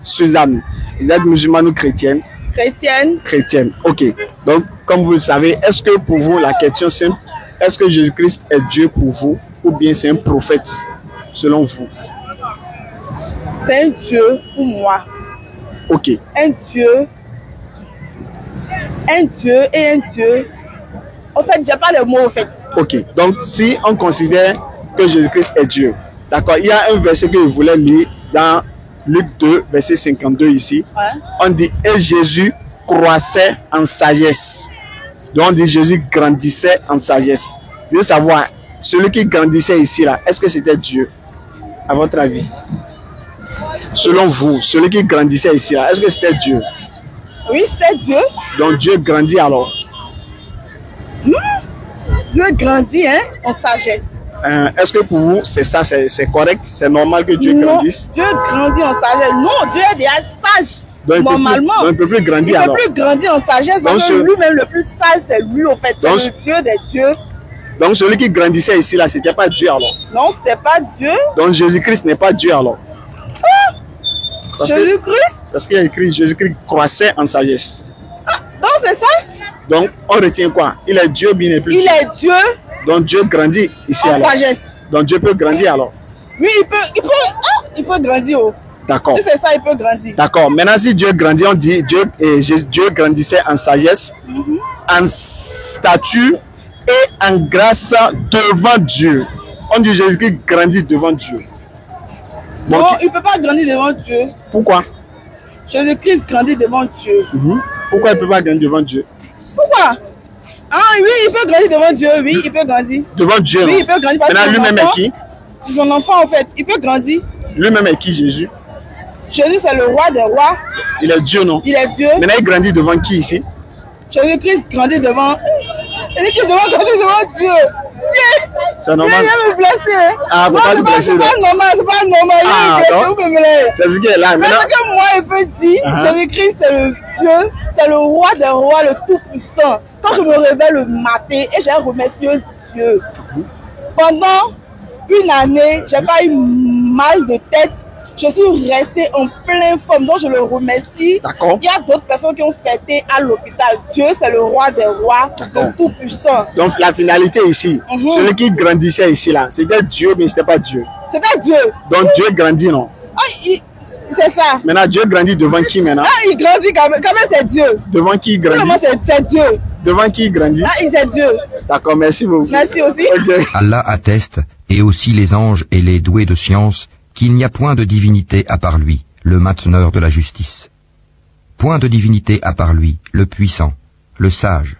Suzanne, vous êtes musulmane ou chrétienne? Chrétienne. Chrétienne, ok. Donc, comme vous le savez, est-ce que pour vous, la question simple, est-ce que Jésus-Christ est Dieu pour vous ou bien c'est un prophète selon vous? C'est un Dieu pour moi. Ok. Un Dieu et un Dieu. En fait, j'ai pas le mot en fait. Ok. Donc, si on considère que Jésus-Christ est Dieu, d'accord, il y a un verset que je voulais lire dans Luc 2, verset 52 ici. Ouais. On dit, et Jésus croissait en sagesse. Donc, on dit, Jésus grandissait en sagesse. Je veux savoir, celui qui grandissait ici, là, est-ce que c'était Dieu, à votre avis? Selon vous, celui qui grandissait ici, là, est-ce que c'était Dieu? Oui, c'était Dieu. Donc, Dieu grandit alors. Dieu grandit en sagesse. Est-ce que pour vous, c'est ça, c'est correct? C'est normal que Dieu grandisse? Dieu grandit en sagesse. Non, Dieu est déjà sage. Donc, normalement, il ne peut plus grandir alors. Il ne peut plus grandir en sagesse parce que lui-même, le plus sage, c'est lui, en fait. C'est le Dieu des dieux. Donc, celui qui grandissait ici, là, c'était pas Dieu alors? Non, c'était pas Dieu. Donc, Jésus-Christ n'est pas Dieu alors? Jésus-Christ? Parce qu'il y a écrit Jésus-Christ croissait en sagesse. Donc, c'est ça? Donc, on retient quoi? Il est Dieu, bien et plus. Il est Dieu. Donc, Dieu grandit ici en alors. Sagesse. Donc, Dieu peut grandir alors. Oui, il peut grandir. Oh. D'accord. Si c'est ça, il peut grandir. D'accord. Maintenant, si Dieu grandit, on dit Dieu grandissait en sagesse, en stature et en grâce devant Dieu. On dit Jésus-Christ grandit devant Dieu. Bon, non, il ne peut pas grandir devant Dieu. Pourquoi? Jésus-Christ grandit devant Dieu. Pourquoi il ne peut pas grandir devant Dieu? Pourquoi? Ah oui, il peut grandir devant Dieu. Oui, il peut grandir. Devant Dieu? Oui, il peut grandir. Maintenant, lui-même est qui? C'est son enfant en fait. Il peut grandir. Lui-même est qui, Jésus? Jésus, c'est le roi des rois. Il est Dieu, non? Il est Dieu. Maintenant, il grandit devant qui ici? Jésus-Christ grandit devant... Jésus-Christ grandit devant Dieu. C'est normal. Il vient me blesser. Ah, non, c'est pas normal. C'est pas normal. Ah, c'est ce qui est là. Mais ce que moi, je peux dire, Jésus-Christ, c'est le Dieu, c'est le roi des rois, le Tout-Puissant. Quand je me réveille le matin et j'ai remercié Dieu, pendant une année, j'ai pas eu mal de tête. Je suis restée en pleine forme, donc je le remercie. D'accord. Il y a d'autres personnes qui ont fêté à l'hôpital. Dieu, c'est le roi des rois, le Tout-Puissant. Donc la finalité ici, celui qui grandissait ici, là, c'était Dieu, mais c'était pas Dieu. C'était Dieu. Donc Dieu grandit, non? Ah, c'est ça. Maintenant, Dieu grandit devant qui maintenant? Ah, il grandit quand même c'est Dieu. Devant qui il grandit? C'est Dieu. Devant qui il grandit? Ah, c'est Dieu. D'accord, merci beaucoup. Merci aussi. Okay. Allah atteste, et aussi les anges et les doués de science, qu'il n'y a point de divinité à part lui, le mainteneur de la justice. Point de divinité à part lui, le puissant, le sage.